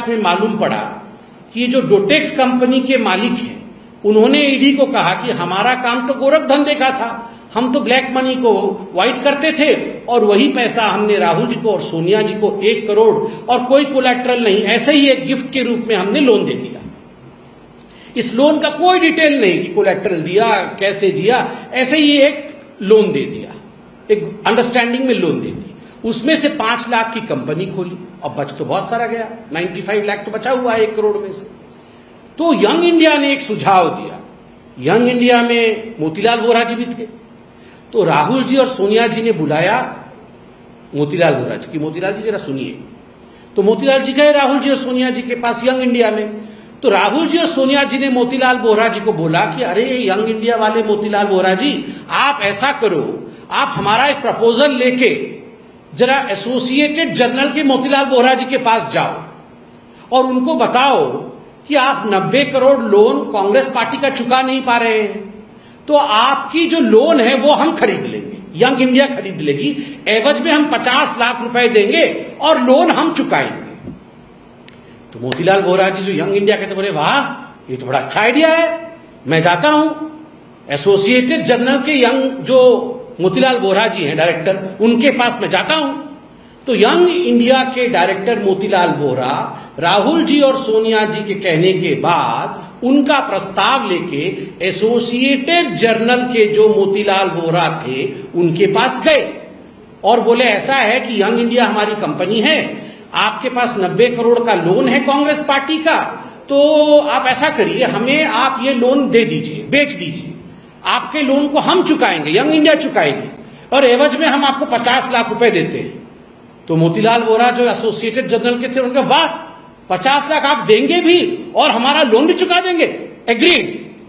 में मालूम पड़ा कि जो डोटेक्स कंपनी के मालिक हैं उन्होंने ईडी को कहा कि हमारा काम तो गोरख धंधे का था, हम तो ब्लैक मनी को व्हाइट करते थे और वही पैसा हमने राहुल जी को और सोनिया जी को 1 करोड़ और कोई कोलैटरल नहीं, ऐसे ही एक गिफ्ट के रूप में हमने लोन दे दिया। इस लोन का कोई डिटेल नहीं कि कोलैटरल दिया, कैसे दिया, ऐसे ही एक लोन दे दिया, एक अंडरस्टैंडिंग में लोन दे दी। उसमें से 5 लाख की कंपनी खोली और बच तो बहुत सारा गया, 95 लाख तो बचा हुआ है 1 करोड़ में से। तो यंग इंडिया ने एक सुझाव दिया। यंग इंडिया में मोतीलाल वोरा जी भी थे, तो राहुल जी और सोनिया जी ने बुलाया मोतीलाल वोरा जी की, मोतीलाल जी जरा सुनिए। तो मोतीलाल जी गए राहुल जी और सोनिया जी के पास यंग इंडिया में। तो राहुल जी और सोनिया जी ने मोतीलाल वोरा जी को बोला कि अरे यंग इंडिया वाले मोतीलाल वोरा जी, आप ऐसा करो, आप हमारा एक प्रपोजल लेके जरा एसोसिएटेड जर्नल के मोतीलाल वोरा जी के पास जाओ और उनको बताओ कि आप 90 करोड़ लोन कांग्रेस पार्टी का चुका नहीं पा रहे हैं, तो आपकी जो लोन है वो हम खरीद लेंगे, यंग इंडिया खरीद लेगी, एवज में हम 50 लाख रुपए देंगे और लोन हम चुकाएंगे। तो मोतीलाल वोरा जी जो यंग इंडिया कहते, बोले वाह ये तो बड़ा अच्छा आइडिया है, मैं जाता हूं एसोसिएटेड जर्नल के यंग जो मोतीलाल वोरा जी हैं डायरेक्टर, उनके पास मैं जाता हूं। तो यंग इंडिया के डायरेक्टर मोतीलाल वोरा राहुल जी और सोनिया जी के कहने के बाद उनका प्रस्ताव लेके एसोसिएटेड जर्नल के जो मोतीलाल वोरा थे उनके पास गए और बोले ऐसा है कि यंग इंडिया हमारी कंपनी है, आपके पास 90 करोड़ का लोन है कांग्रेस पार्टी का, तो आप ऐसा करिए, हमें आप ये लोन दे दीजिए, बेच दीजिए, आपके लोन को हम चुकाएंगे, यंग इंडिया चुकाएगी और एवज में हम आपको 50 लाख रुपए देते हैं। तो मोतीलाल वोरा जो एसोसिएटेड जर्नल के थे उनका वाह 50 लाख आप देंगे भी और हमारा लोन भी चुका देंगे, एग्रीड।